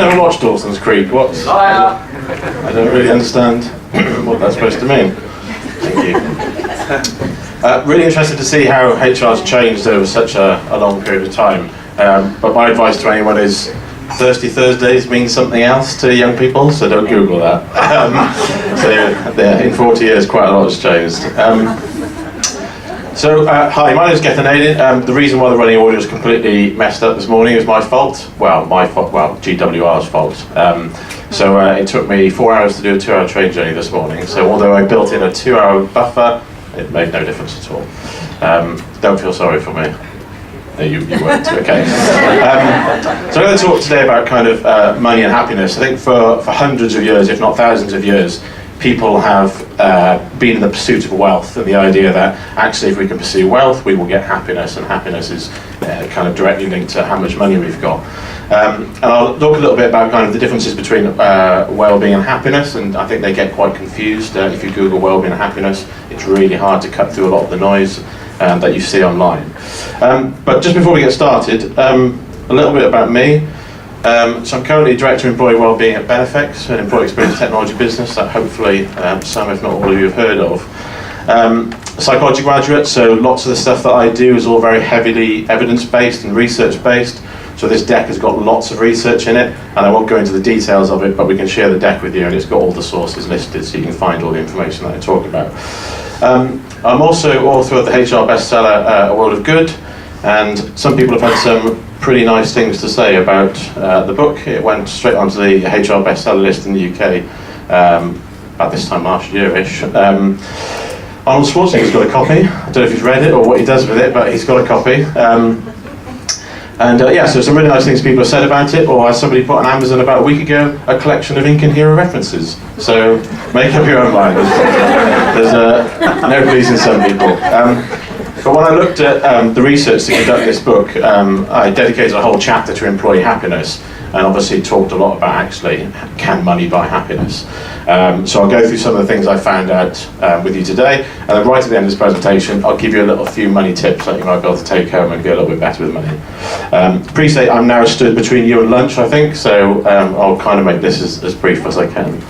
never watched Dawson's Creek. What's? I don't really understand what that's supposed to mean. Thank you. Really interested to see how HR's changed over such a long period of time. But my advice to anyone is Thirsty Thursdays means something else to young people, so don't Google that. In 40 years, quite a lot has changed. Hi, my name is Gethin, Nadin. The reason why the running order is completely messed up this morning is my fault. Well, GWR's fault. It took me 4 hours to do a 2-hour train journey this morning. So although I built in a 2-hour buffer, it made no difference at all. Don't feel sorry for me. No, you weren't. Okay. So I'm going to talk today about kind of money and happiness. I think for hundreds of years, if not thousands of years, people have been in the pursuit of wealth, and the idea that actually if we can pursue wealth, we will get happiness, and happiness is kind of directly linked to how much money we've got. And I'll talk a little bit about kind of the differences between well-being and happiness, and I think they get quite confused. If you Google well-being and happiness, it's really hard to cut through a lot of the noise that you see online. But just before we get started, a little bit about me. So I'm currently Director of Employee Wellbeing at Benefix, an employee experience technology business that hopefully some, if not all of you, have heard of. Psychology graduate, so lots of the stuff that I do is all very heavily evidence-based and research-based. So this deck has got lots of research in it, and I won't go into the details of it, but we can share the deck with you, and it's got all the sources listed so you can find all the information that I talk about. I'm also author of the HR bestseller, A World of Good, and some people have had some pretty nice things to say about the book. It went straight onto the HR bestseller list in the UK about this time last year-ish. Arnold Schwarzenegger's got a copy. I don't know if he's read it or what he does with it, but he's got a copy. So some really nice things people have said about it, or as somebody put on Amazon about a week ago, a collection of Ink and Hero references. So make up your own mind. There's no pleasing some people. But when I looked at the research to conduct this book, I dedicated a whole chapter to employee happiness, and obviously talked a lot about actually, can money buy happiness? So I'll go through some of the things I found out with you today, and then right at the end of this presentation, I'll give you a few money tips that you might be able to take home and get a little bit better with money. Appreciate I'm now stood between you and lunch, I think, so I'll kind of make this as brief as I can.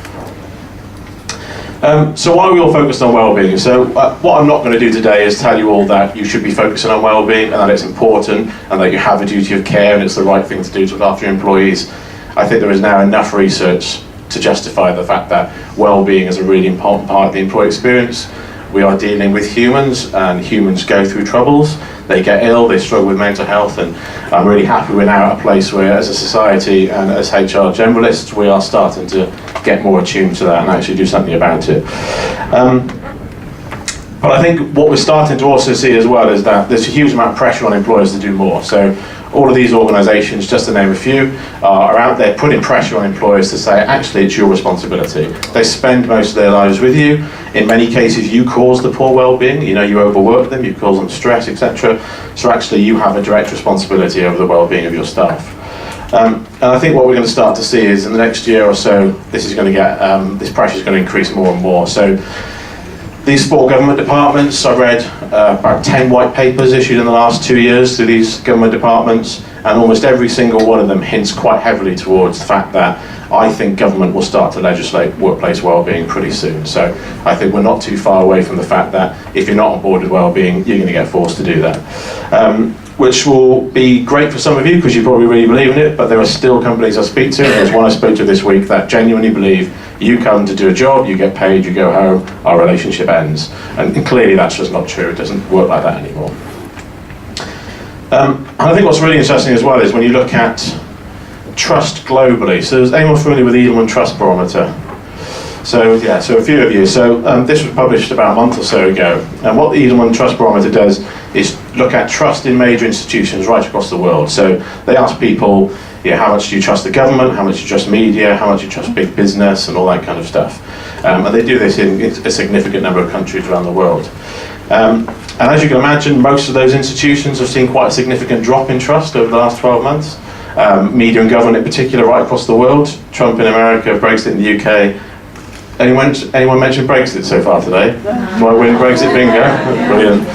So why are we all focused on well-being? So what I'm not going to do today is tell you all that you should be focusing on well-being and that it's important and that you have a duty of care and it's the right thing to do to look after your employees. I think there is now enough research to justify the fact that well-being is a really important part of the employee experience. We are dealing with humans, and humans go through troubles. They get ill, they struggle with mental health, and I'm really happy we're now at a place where, as a society and as HR generalists, we are starting to get more attuned to that and actually do something about it. But I think what we're starting to also see as well is that there's a huge amount of pressure on employers to do more. So all of these organisations, just to name a few, are out there putting pressure on employers to say, actually, it's your responsibility. They spend most of their lives with you. In many cases, you cause the poor well-being. You know, you overwork them, you cause them stress, etc. So actually, you have a direct responsibility over the well-being of your staff. And I think what we're going to start to see is in the next year or so, this is going to get this pressure is going to increase more and more. So these 4 government departments, I read about 10 white papers issued in the last 2 years to these government departments, and almost every single one of them hints quite heavily towards the fact that I think government will start to legislate workplace wellbeing pretty soon. So I think we're not too far away from the fact that if you're not on board with wellbeing, you're going to get forced to do that. Which will be great for some of you because you probably really believe in it, but there are still companies I speak to, there's one I spoke to this week, that genuinely believe you come to do a job, you get paid, you go home, our relationship ends. And clearly that's just not true, it doesn't work like that anymore. And I think what's really interesting as well is when you look at trust globally. So is anyone familiar with the Edelman Trust Barometer? So a few of you. So this was published about a month or so ago, and what the Edelman Trust Barometer does is look at trust in major institutions right across the world. So they ask people, how much do you trust the government, how much do you trust media, how much do you trust big business, and all that kind of stuff. And they do this in a significant number of countries around the world. And as you can imagine, most of those institutions have seen quite a significant drop in trust over the last 12 months. Media and government in particular right across the world. Trump in America, Brexit in the UK, Anyone mention Brexit so far today? Do I win Brexit bingo? Brilliant.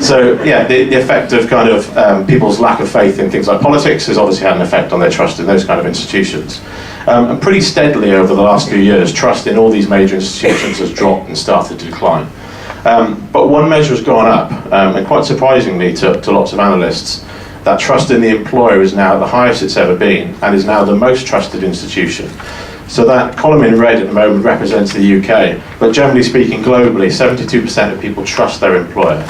So yeah, the effect of kind of people's lack of faith in things like politics has obviously had an effect on their trust in those kind of institutions. And pretty steadily over the last few years, trust in all these major institutions has dropped and started to decline. But one measure has gone up, and quite surprisingly to lots of analysts, that trust in the employer is now the highest it's ever been and is now the most trusted institution. So that column in red at the moment represents the UK, but generally speaking globally, 72% of people trust their employer.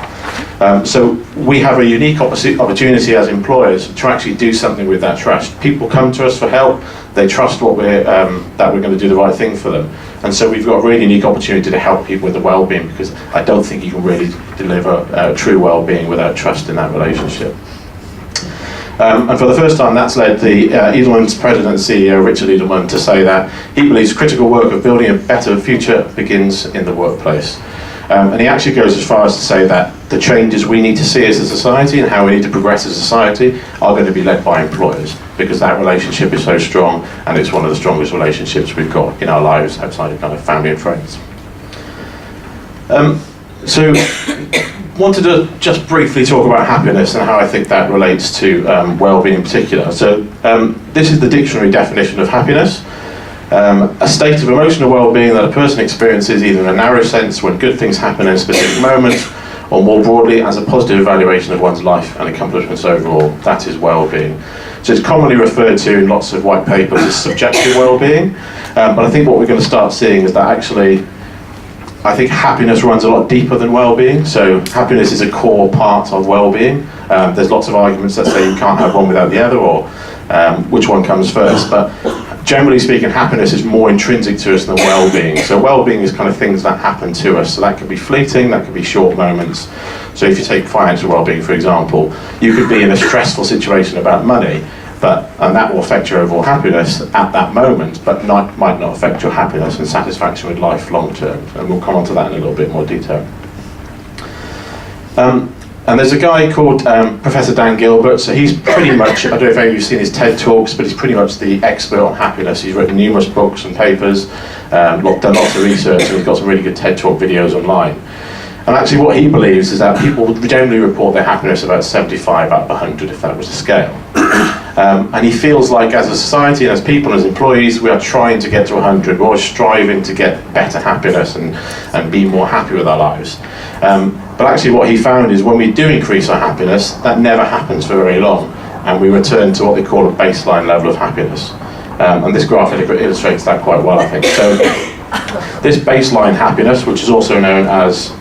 So we have a unique opportunity as employers to actually do something with that trust. People come to us for help, they trust that we're going to do the right thing for them. And so we've got a really unique opportunity to help people with the well-being, because I don't think you can really deliver true well-being without trust in that relationship. And for the first time, that's led the Edelman's president and CEO, Richard Edelman, to say that he believes critical work of building a better future begins in the workplace. And he actually goes as far as to say that the changes we need to see as a society and how we need to progress as a society are going to be led by employers, because that relationship is so strong and it's one of the strongest relationships we've got in our lives outside of kind of family and friends. So wanted to just briefly talk about happiness and how I think that relates to well-being in particular. So this is the dictionary definition of happiness. A state of emotional well-being that a person experiences either in a narrow sense when good things happen in a specific moment, or more broadly as a positive evaluation of one's life and accomplishments overall. That is well-being. So it's commonly referred to in lots of white papers as subjective well-being, but I think what we're going to start seeing is that actually I think happiness runs a lot deeper than well-being. So happiness is a core part of well-being. There's lots of arguments that say you can't have one without the other, or which one comes first. But generally speaking, happiness is more intrinsic to us than well-being. So well-being is kind of things that happen to us. So that could be fleeting, that could be short moments. So if you take financial well-being, for example, you could be in a stressful situation about money, and that will affect your overall happiness at that moment, but might not affect your happiness and satisfaction with life long term. And we'll come on to that in a little bit more detail. And there's a guy called Professor Dan Gilbert. So he's pretty much, I don't know if any of you've seen his TED Talks, but he's pretty much the expert on happiness. He's written numerous books and papers, done lots of research, and he's got some really good TED Talk videos online. And actually what he believes is that people generally report their happiness about 75 out of 100, if that was a scale. And he feels like as a society and as people, as employees, we are trying to get to 100. We're always striving to get better happiness and be more happy with our lives. But actually what he found is when we do increase our happiness, that never happens for very long. And we return to what they call a baseline level of happiness. And this graph illustrates that quite well, I think. So this baseline happiness, which is also known as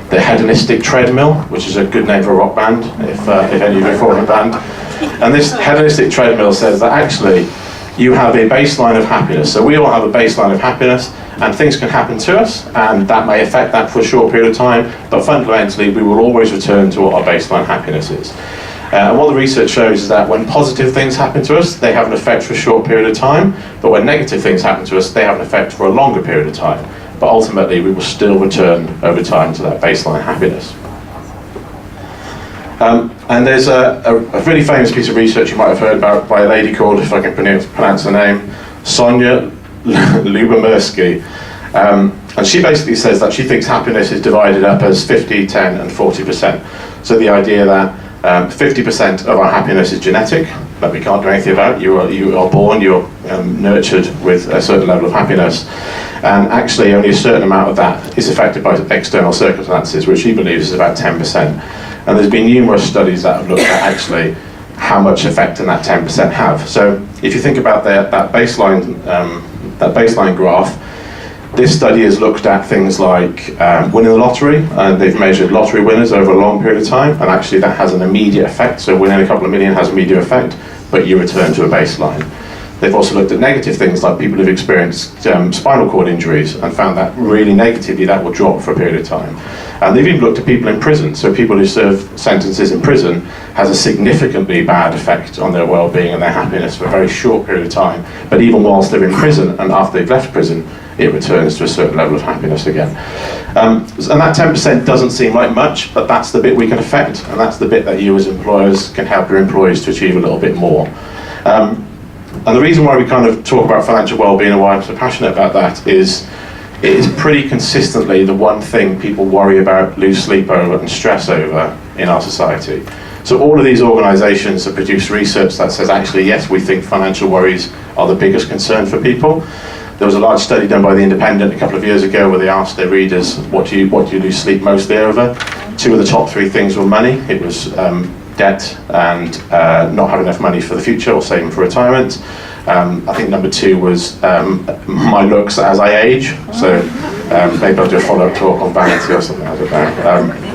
the hedonistic treadmill, which is a good name for a rock band, if any of you form a band. And this hedonistic treadmill says that actually you have a baseline of happiness. So we all have a baseline of happiness, and things can happen to us, and that may affect that for a short period of time, but fundamentally we will always return to what our baseline happiness is. And what the research shows is that when positive things happen to us, they have an effect for a short period of time, but when negative things happen to us, they have an effect for a longer period of time. But ultimately, we will still return over time to that baseline happiness. And there's a really famous piece of research you might have heard about by a lady called, if I can pronounce her name, Sonia Lyubomirsky. And she basically says that she thinks happiness is divided up as 50, 10, and 40%. So the idea that 50% of our happiness is genetic, that we can't do anything about. You are born, you're nurtured with a certain level of happiness, and actually only a certain amount of that is affected by external circumstances, which she believes is about 10%. And there's been numerous studies that have looked at actually how much effect in that 10% have. So if you think about that baseline graph, this study has looked at things like winning the lottery, and they've measured lottery winners over a long period of time, and actually that has an immediate effect. So winning a couple of million has an immediate effect, but you return to a baseline. They've also looked at negative things like people who've experienced spinal cord injuries and found that really negatively that will drop for a period of time. And they've even looked at people in prison. So people who serve sentences in prison has a significantly bad effect on their well-being and their happiness for a very short period of time. But even whilst they're in prison and after they've left prison, it returns to a certain level of happiness again. And that 10% doesn't seem like much, but that's the bit we can affect, and that's the bit that you as employers can help your employees to achieve a little bit more. And the reason why we kind of talk about financial well-being and why I'm so passionate about that is it is pretty consistently the one thing people worry about, lose sleep over and stress over in our society. So all of these organisations have produced research that says actually yes, we think financial worries are the biggest concern for people. There was a large study done by The Independent a couple of years ago where they asked their readers what do you lose sleep mostly over. Two of the top three things were money. It was debt and not having enough money for the future or saving for retirement. I think number two was my looks as I age. So maybe I'll do a follow-up talk on vanity or something, I don't know.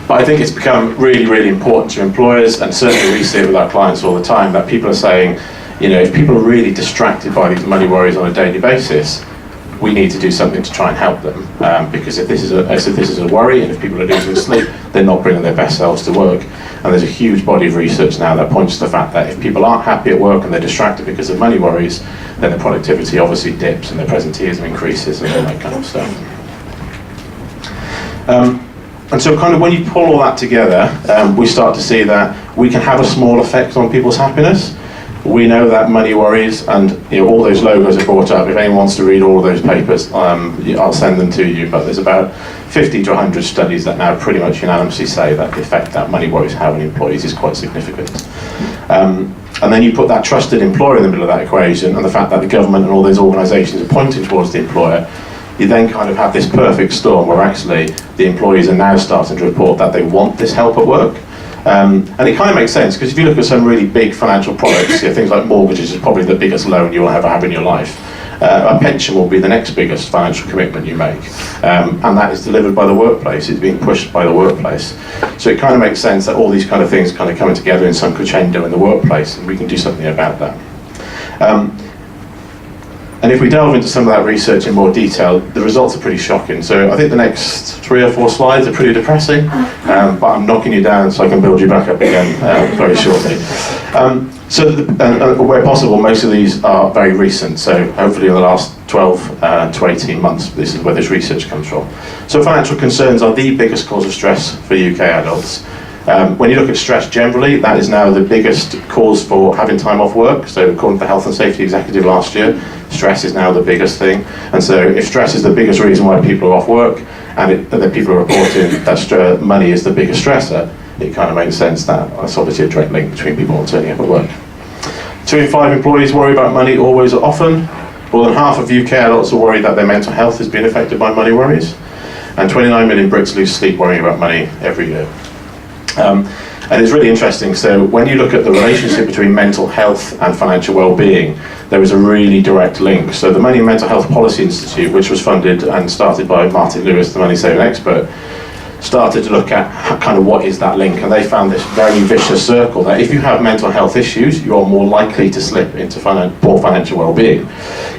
But I think it's become really, really important to employers, and certainly we see it with our clients all the time, that people are saying, you know, if people are really distracted by these money worries on a daily basis, we need to do something to try and help them. Because if this is a worry, and if people are losing sleep, they're not bringing their best selves to work. And there's a huge body of research now that points to the fact that if people aren't happy at work and they're distracted because of money worries, then their productivity obviously dips and their presenteeism increases and all that kind of stuff. And so kind of when you pull all that together, we start to see that we can have a small effect on people's happiness. We know that money worries, and you know, all those logos are brought up. If anyone wants to read all of those papers, I'll send them to you. But there's about 50 to 100 studies that now pretty much unanimously say that the effect that money worries have on employees is quite significant. And then you put that trusted employer in the middle of that equation, and the fact that the government and all those organisations are pointing towards the employer, you then kind of have this perfect storm where actually the employees are now starting to report that they want this help at work. And it kind of makes sense, because if you look at some really big financial products, you know, things like mortgages is probably the biggest loan you'll ever have in your life. A pension will be the next biggest financial commitment you make. And that is delivered by the workplace, it's being pushed by the workplace. So it kind of makes sense that all these kind of things kind of coming together in some crescendo in the workplace, and we can do something about that. And if we delve into some of that research in more detail, the results are pretty shocking. So I think the next 3 or 4 slides are pretty depressing, but I'm knocking you down so I can build you back up again very shortly. Where possible, most of these are very recent, so hopefully in the last 12 to 18 months, this is where this research comes from. So financial concerns are the biggest cause of stress for UK adults. When you look at stress generally, that is now the biggest cause for having time off work. So according to the Health and Safety Executive last year, stress is now the biggest thing. And so if stress is the biggest reason why people are off work, and that people are reporting that money is the biggest stressor, it kind of makes sense that that's obviously a direct link between people not turning up at work. 2 in 5 employees worry about money always or often. More than half of UK adults are worried that their mental health has been affected by money worries. And 29 million Brits lose sleep worrying about money every year. And it's really interesting, so when you look at the relationship between mental health and financial well-being, there is a really direct link. So the Money and Mental Health Policy Institute, which was funded and started by Martin Lewis, the money saving expert, started to look at kind of what is that link, and they found this very vicious circle that if you have mental health issues, you are more likely to slip into poor financial well-being.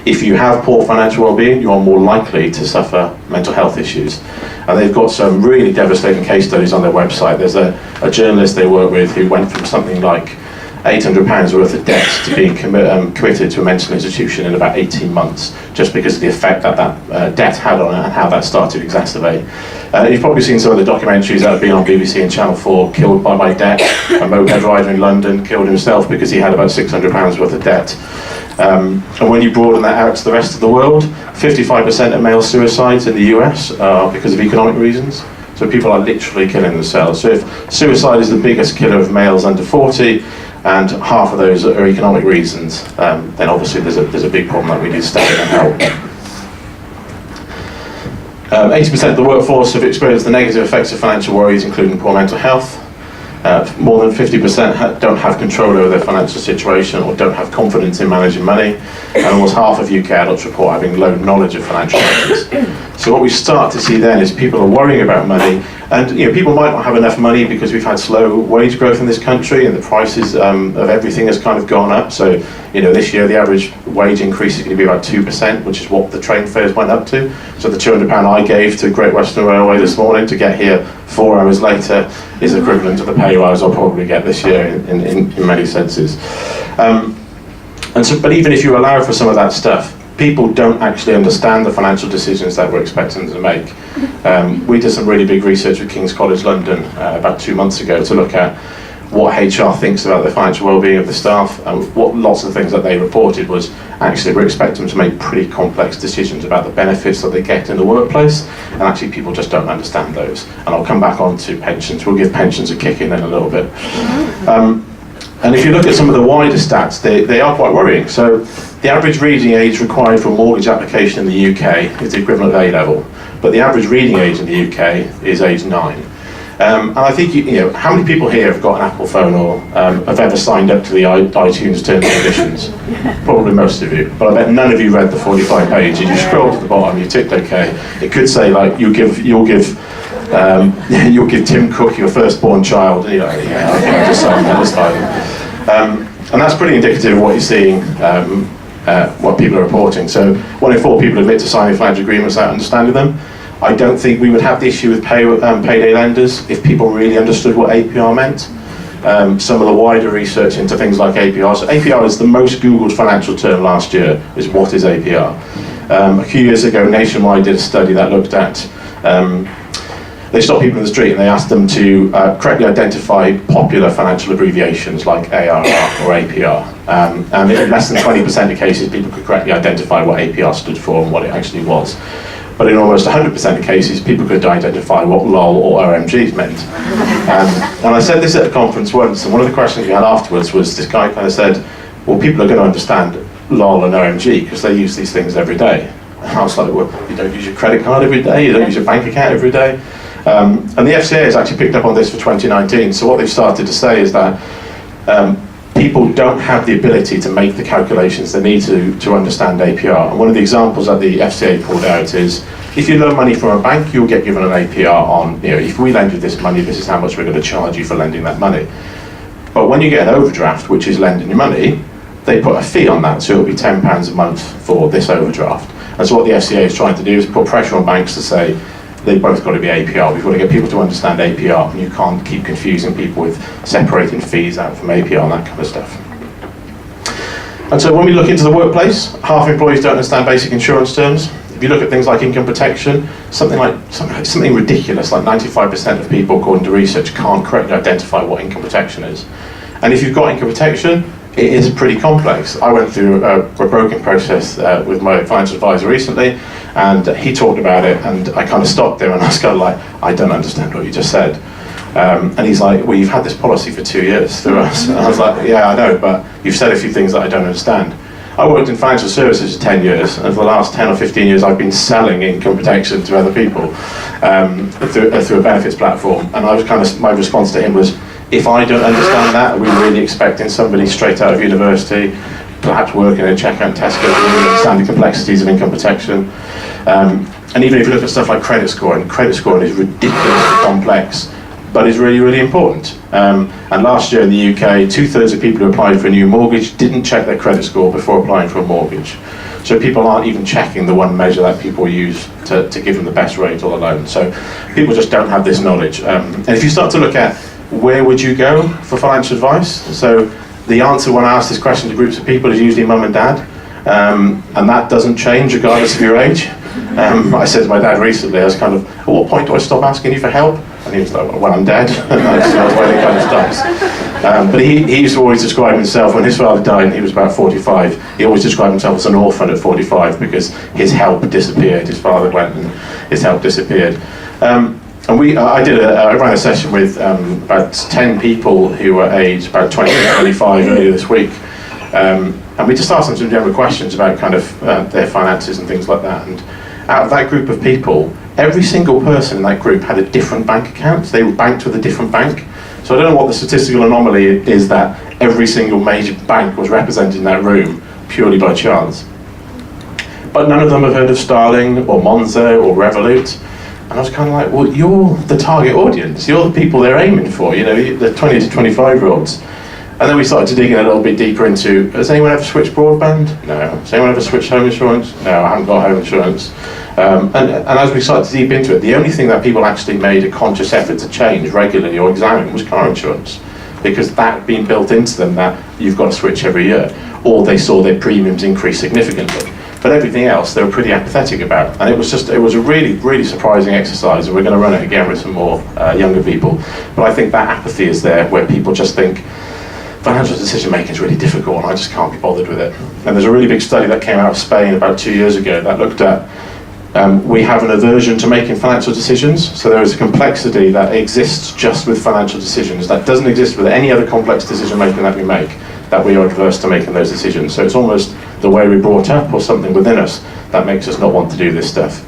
If you have poor financial well-being, you are more likely to suffer mental health issues. And they've got some really devastating case studies on their website. There's a journalist they work with who went from something like £800 worth of debt to being committed to a mental institution in about 18 months, just because of the effect that debt had on it and how that started to exacerbate. You've probably seen some of the documentaries that have been on BBC and Channel 4, Killed by My Debt. A moped rider in London killed himself because he had about £600 worth of debt. And when you broaden that out to the rest of the world, 55% of male suicides in the US are because of economic reasons. So people are literally killing themselves. So if suicide is the biggest killer of males under 40, and half of those are economic reasons, then obviously there's a big problem that we need to step in and help. 80% of the workforce have experienced the negative effects of financial worries, including poor mental health. More than 50% don't have control over their financial situation or don't have confidence in managing money, and almost half of UK adults report having low knowledge of financial matters. So what we start to see then is people are worrying about money, and people might not have enough money because we've had slow wage growth in this country and the prices of everything has kind of gone up. So this year the average wage increase is going to be about 2%, which is what the train fares went up to. So the £200 I gave to Great Western Railway this morning to get here 4 hours later is equivalent to the pay rise I'll probably get this year in many senses. But even if you allow for some of that stuff, people don't actually understand the financial decisions that we're expecting them to make. We did some really big research with King's College London about 2 months ago to look at what HR thinks about the financial well-being of the staff, and what lots of things that they reported was actually we're expecting them to make pretty complex decisions about the benefits that they get in the workplace, and actually people just don't understand those. And I'll come back on to pensions. We'll give pensions a kick in a little bit. And if you look at some of the wider stats, they are quite worrying. So the average reading age required for a mortgage application in the UK is the equivalent of A-level, but the average reading age in the UK is age 9. And I think, you know, how many people here have got an Apple phone or have ever signed up to the iTunes terms and conditions? Probably most of you, but I bet none of you read the 45 pages. You scroll to the bottom, you ticked OK. It could say like you'll give Tim Cook your firstborn child, and you're like, yeah, okay, I just signed that, that's fine. And that's pretty indicative of what you're seeing, what people are reporting. So 1 in 4 people admit to signing financial agreements without understanding them. I don't think we would have the issue with payday lenders if people really understood what APR meant. Some of the wider research into things like APR. So APR is the most Googled financial term last year, is what is APR. A few years ago, Nationwide did a study that looked at, they stopped people in the street and they asked them to correctly identify popular financial abbreviations like ARR or APR. And in less than 20% of cases, people could correctly identify what APR stood for and what it actually was. But in almost 100% of cases, people could identify what LOL or OMGs meant. And I said this at a conference once, and one of the questions we had afterwards was this guy kind of said, well, people are going to understand LOL and OMG because they use these things every day. And I was like, well, you don't use your credit card every day, you don't use your bank account every day. And the FCA has actually picked up on this for 2019. So what they've started to say is that people don't have the ability to make the calculations they need to understand APR. And one of the examples that the FCA pulled out is, if you loan money from a bank, you'll get given an APR on, you know, if we lend you this money, this is how much we're going to charge you for lending that money. But when you get an overdraft, which is lending your money, they put a fee on that, so it'll be £10 a month for this overdraft. And so what the FCA is trying to do is put pressure on banks to say, they've both got to be APR. We've got to get people to understand APR, and you can't keep confusing people with separating fees out from APR and that kind of stuff. And so when we look into the workplace, half employees don't understand basic insurance terms. If you look at things like income protection, something ridiculous, like 95% of people, according to research, can't correctly identify what income protection is. And if you've got income protection, it is pretty complex. I went through a broking process with my financial advisor recently, and he talked about it, and I kind of stopped him, and I was kind of like, I don't understand what you just said. And he's like, well, you've had this policy for 2 years through us. And I was like, yeah, I know, but you've said a few things that I don't understand. I worked in financial services for 10 years, and for the last 10 or 15 years I've been selling income protection to other people through a benefits platform. And I was kind of, my response to him was, if I don't understand that, are we really expecting somebody straight out of university, perhaps working in a checkout Tesco, to really understand the complexities of income protection? And even if you look at stuff like credit scoring is ridiculously complex, but is really, really important. And last year in the UK, 2/3 of people who applied for a new mortgage didn't check their credit score before applying for a mortgage. So people aren't even checking the one measure that people use to give them the best rate or the loan. So people just don't have this knowledge. And if you start to look at where would you go for financial advice? So the answer when I ask this question to groups of people is usually mum and dad. And that doesn't change regardless of your age. I said to my dad recently, I was kind of, at what point do I stop asking you for help? And he was like, well, I'm dead. And that's why it kind of stops. But he used to always describe himself, when his father died and he was about 45, he always described himself as an orphan at 45 because his help disappeared. His father went and his help disappeared. And I ran a session with about 10 people who were aged about 20 to 25 earlier this week. And we just asked them some general questions about kind of their finances and things like that. And out of that group of people, every single person in that group had a different bank account. They were banked with a different bank. So I don't know what the statistical anomaly is that every single major bank was represented in that room purely by chance. But none of them have heard of Starling or Monzo or Revolut. And I was kind of like, well, you're the target audience. You're the people they're aiming for, you know, the 20 to 25-year-olds. And then we started to dig in a little bit deeper into, has anyone ever switched broadband? No. Has anyone ever switched home insurance? No, I haven't got home insurance. And as we started to deep into it, the only thing that people actually made a conscious effort to change regularly or examine was car insurance. Because that had been built into them that you've got to switch every year. Or they saw their premiums increase significantly. but everything else they were pretty apathetic about. And it was a really, really surprising exercise, and we're going to run it again with some more younger people. But I think that apathy is there, where people just think financial decision making is really difficult and I just can't be bothered with it. And there's a really big study that came out of Spain about 2 years ago that looked at we have an aversion to making financial decisions. So there is a complexity that exists just with financial decisions that doesn't exist with any other complex decision making that we make, that we are adverse to making those decisions. So it's almost the way we're brought up or something within us that makes us not want to do this stuff.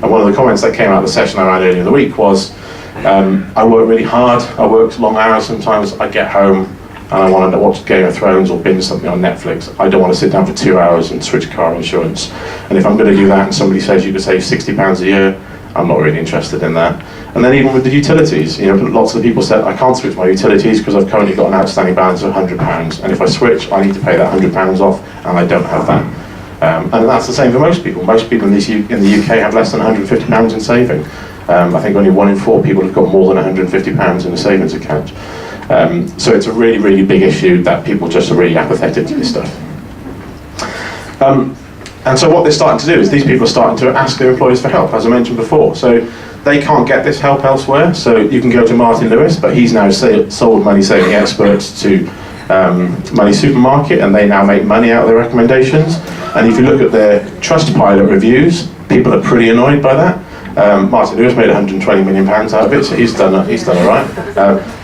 And one of the comments that came out of the session I ran earlier in the week was, I work really hard, I work long hours sometimes, I get home and I want to watch Game of Thrones or binge something on Netflix. I don't want to sit down for 2 hours and switch car insurance. And if I'm going to do that and somebody says you could save £60 a year, I'm not really interested in that. And then even with the utilities, lots of the people said, I can't switch my utilities because I've currently got an outstanding balance of £100. And if I switch, I need to pay that £100 off, and I don't have that. And that's the same for most people. Most people in the UK have less than £150 in saving. I think only 1 in 4 people have got more than £150 in a savings account. So it's a really, really big issue that people just are really apathetic to this stuff. And so what they're starting to do is these people are starting to ask their employers for help, as I mentioned before. So they can't get this help elsewhere. So you can go to Martin Lewis, but he's now sold money saving experts to Money Supermarket, and they now make money out of their recommendations. And if you look at their Trustpilot reviews, people are pretty annoyed by that. Martin Lewis made £120 million out of it, so he's done all right.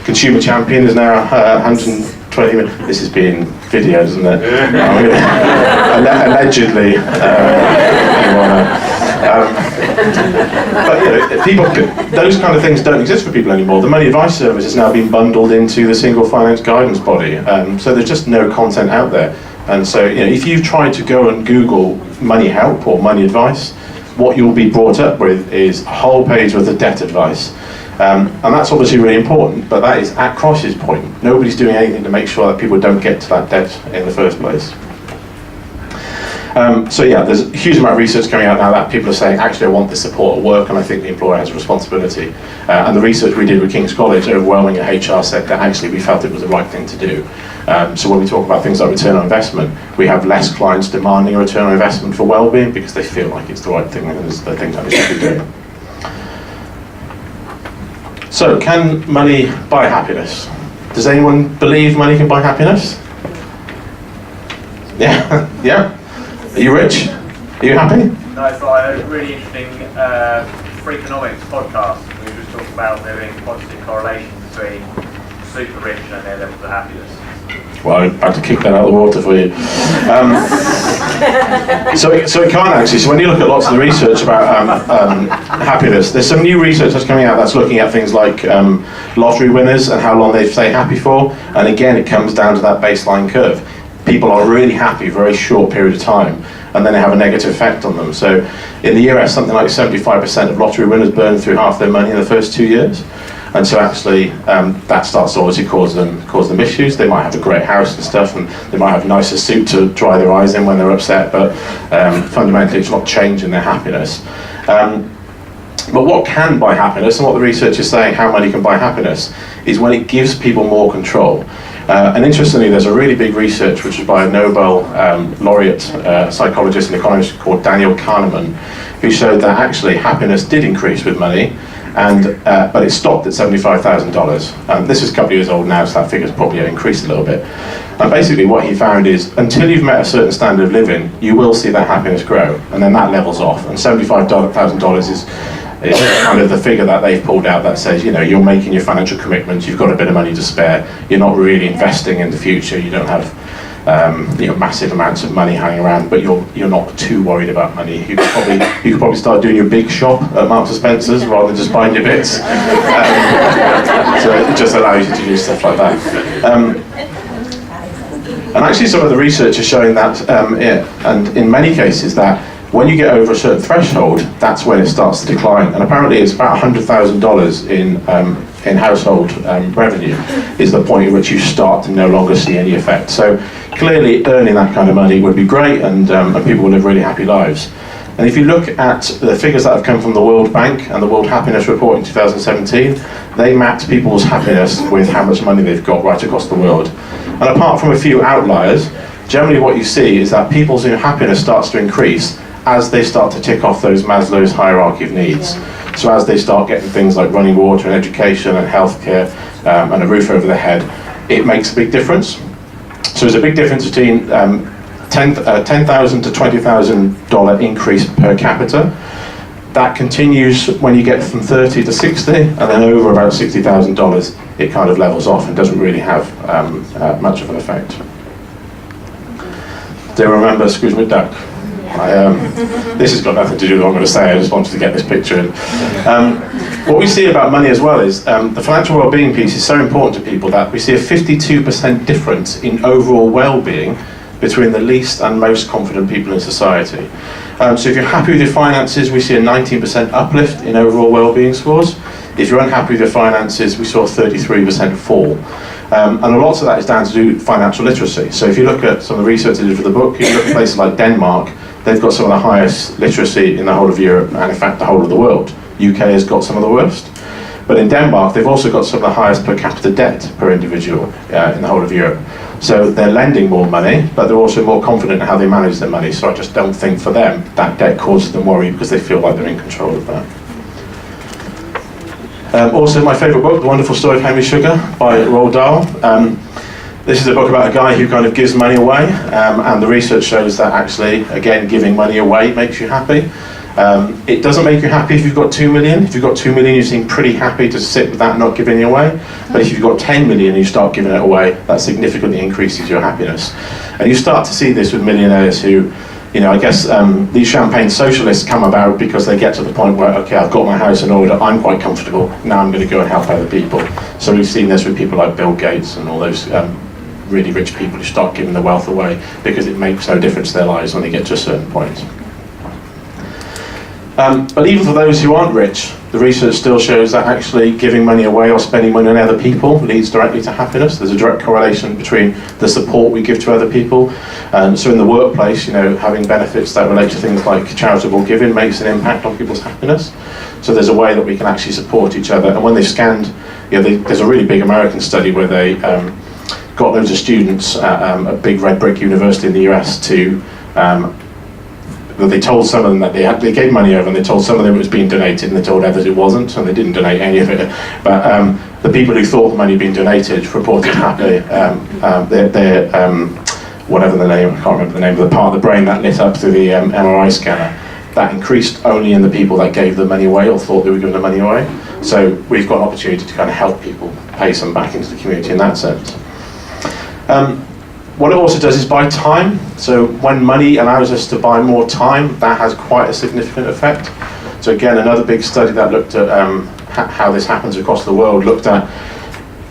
Consumer Champion is now 120 million. This is being videoed, isn't it? Allegedly. But people, those kind of things don't exist for people anymore. The Money Advice Service has now been bundled into the Single Finance Guidance Body, so there's just no content out there. And so, if you've tried to go and Google money help or money advice, what you'll be brought up with is a whole page worth of debt advice. And that's obviously really important, but that is at crisis point. Nobody's doing anything to make sure that people don't get to that debt in the first place. So yeah, there's a huge amount of research coming out now that people are saying, actually I want this support at work, and I think the employer has a responsibility. And the research we did with King's College, overwhelming at HR, said that actually we felt it was the right thing to do. So when we talk about things like return on investment, we have less clients demanding a return on investment for well-being because they feel like it's the right thing and it's the thing that they should be doing. So, can money buy happiness? Does anyone believe money can buy happiness? Yeah? Yeah? Are you rich? Are you happy? No, I thought a really interesting Freakonomics podcast. We were just talking about there being positive correlation between super rich and their levels of happiness. Well, I had to kick that out of the water for you. So it can't actually. So when you look at lots of the research about happiness, there's some new research that's coming out that's looking at things like lottery winners and how long they stay happy for. And again, it comes down to that baseline curve. People are really happy for a very short period of time, and then they have a negative effect on them. So in the US, something like 75% of lottery winners burn through half their money in the first 2 years. And so actually, that starts to obviously cause them issues. They might have a great house and stuff, and they might have a nicer suit to dry their eyes in when they're upset, but fundamentally it's not changing their happiness. But what can buy happiness, and what the research is saying how money can buy happiness, is when it gives people more control. And interestingly, there's a really big research which was by a Nobel laureate psychologist and economist called Daniel Kahneman, who showed that actually happiness did increase with money, but it stopped at $75,000. This is a couple of years old now, so that figure's probably increased a little bit. And basically what he found is, until you've met a certain standard of living, you will see that happiness grow, and then that levels off. And $75,000 is kind of the figure that they've pulled out that says, you're making your financial commitments, you've got a bit of money to spare, you're not really investing in the future, you don't have massive amounts of money hanging around, but you're not too worried about money. You could probably start doing your big shop at Marks and Spencer's rather than just buying your bits. So it just allows you to do stuff like that. And actually some of the research is showing that, and in many cases, that when you get over a certain threshold, that's when it starts to decline. And apparently it's about $100,000 in household revenue is the point at which you start to no longer see any effect. So clearly earning that kind of money would be great, and people would live really happy lives. And if you look at the figures that have come from the World Bank and the World Happiness Report in 2017, they mapped people's happiness with how much money they've got right across the world. And apart from a few outliers, generally what you see is that people's happiness starts to increase as they start to tick off those Maslow's hierarchy of needs. So as they start getting things like running water and education and healthcare and a roof over their head, it makes a big difference. So there's a big difference between $10,000 to $20,000 increase per capita. That continues when you get from 30 to 60, and then over about $60,000, it kind of levels off and doesn't really have much of an effect. Do you remember Scrooge McDuck? This has got nothing to do with what I'm going to say, I just wanted to get this picture in. What we see about money as well is the financial well-being piece is so important to people that we see a 52% difference in overall well-being between the least and most confident people in society. So if you're happy with your finances, we see a 19% uplift in overall well-being scores. If you're unhappy with your finances, we saw a 33% fall. And a lot of that is down to do with financial literacy. So if you look at some of the research they did for the book, if you look at places like Denmark, they've got some of the highest literacy in the whole of Europe, and in fact the whole of the world. UK has got some of the worst. But in Denmark, they've also got some of the highest per capita debt per individual in the whole of Europe. So they're lending more money, but they're also more confident in how they manage their money. So I just don't think for them that debt causes them worry because they feel like they're in control of that. Also, my favourite book, The Wonderful Story of Henry Sugar by Roald Dahl. This is a book about a guy who kind of gives money away, and the research shows that actually, again, giving money away makes you happy. It doesn't make you happy if you've got 2 million. If you've got 2 million, you seem pretty happy to sit with that, not giving it away. But if you've got 10 million and you start giving it away, that significantly increases your happiness. And you start to see this with millionaires who, you know, I guess these champagne socialists come about because they get to the point where, okay, I've got my house in order, I'm quite comfortable, now I'm going to go and help other people. So we've seen this with people like Bill Gates and all those really rich people who start giving the wealth away because it makes no difference to their lives when they get to a certain point. But even for those who aren't rich, the research still shows that actually giving money away or spending money on other people leads directly to happiness. There's a direct correlation between the support we give to other people. So in the workplace, you know, having benefits that relate to things like charitable giving makes an impact on people's happiness. So there's a way that we can actually support each other. And when they scanned, you know, there's a really big American study where they got loads of students at a big red brick university in the US to they told some of them that they gave money over, and they told some of them it was being donated, and they told others it wasn't, and they didn't donate any of it. But the people who thought the money had been donated reported happy. Whatever the name, I can't remember the name of the part of the brain that lit up through the MRI scanner, that increased only in the people that gave the money away or thought they were giving the money away. So we've got an opportunity to kind of help people pay some back into the community in that sense. What it also does is buy time. So when money allows us to buy more time, that has quite a significant effect. So again, another big study that looked at how this happens across the world, looked at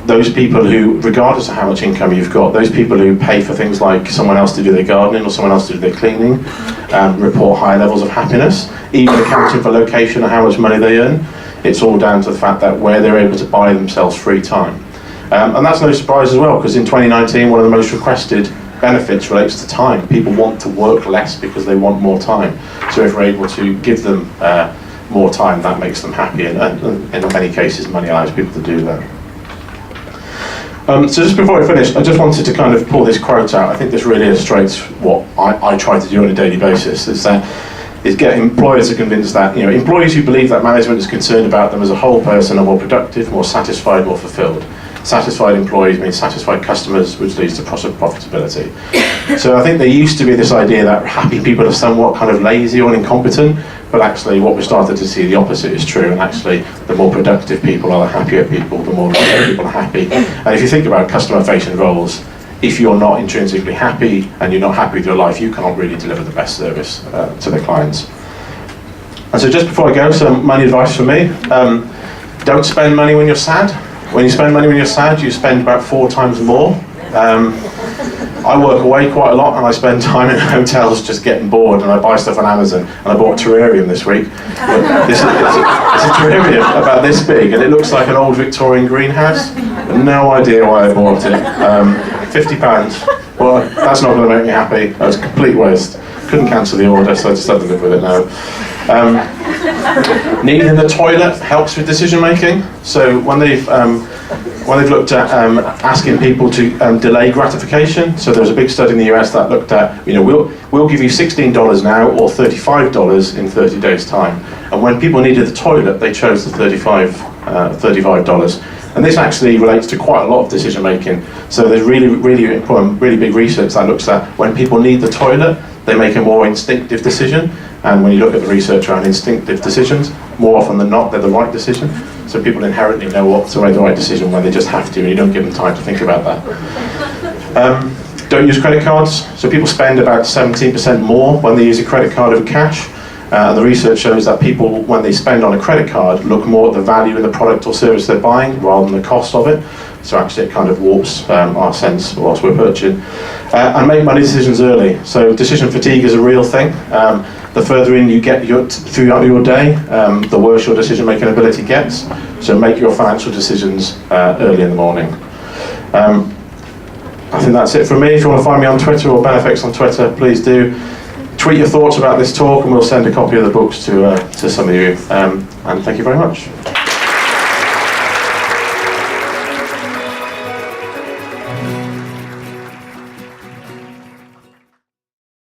those people who, regardless of how much income you've got, those people who pay for things like someone else to do their gardening or someone else to do their cleaning, report high levels of happiness, even accounting for location and how much money they earn. It's all down to the fact that where they're able to buy themselves free time. And that's no surprise as well, because in 2019, one of the most requested benefits relates to time. People want to work less because they want more time. So if we're able to give them more time, that makes them happy, and in many cases, money allows people to do that. So just before I finish, I just wanted to kind of pull this quote out. I think this really illustrates what I try to do on a daily basis, is get employers to convince that, you know, employees who believe that management is concerned about them as a whole person are more productive, more satisfied, more fulfilled. Satisfied employees means satisfied customers, which leads to profitability. So I think there used to be this idea that happy people are somewhat kind of lazy or incompetent, but actually what we started to see, the opposite is true, and actually the more productive people are the happier people, the more people are happy. And if you think about customer-facing roles, if you're not intrinsically happy and you're not happy with your life, you cannot really deliver the best service to the clients. And so just before I go, some money advice for me. Don't spend money when you're sad. When you spend money when you're sad, you spend about 4 times more. I work away quite a lot, and I spend time in hotels just getting bored, and I buy stuff on Amazon. And I bought a terrarium this week. It's a terrarium about this big, and it looks like an old Victorian greenhouse. No idea why I bought it. £50. Well, that's not going to make me happy. That was a complete waste. Couldn't cancel the order, so I just have to live with it now. Kneeling in the toilet helps with decision making. So when they've when they've looked at asking people to delay gratification. So there was a big study in the US that looked at, we'll give you $16 now or $35 in 30 days time. And when people needed the toilet, they chose the $35. And this actually relates to quite a lot of decision making. So there's really important, really big research that looks at when people need the toilet, they make a more instinctive decision. And when you look at the research around instinctive decisions, more often than not, they're the right decision. So people inherently know what to make the right decision when they just have to, and you don't give them time to think about that. Don't use credit cards. So people spend about 17% more when they use a credit card over cash. The research shows that people, when they spend on a credit card, look more at the value in the product or service they're buying rather than the cost of it. So actually it kind of warps our sense whilst we're purchasing. And make money decisions early. So decision fatigue is a real thing. The further in you get throughout your day, the worse your decision-making ability gets. So make your financial decisions early in the morning. I think that's it from me. If you want to find me on Twitter or Benefix on Twitter, please do. Tweet your thoughts about this talk and we'll send a copy of the books to some of you. And thank you very much.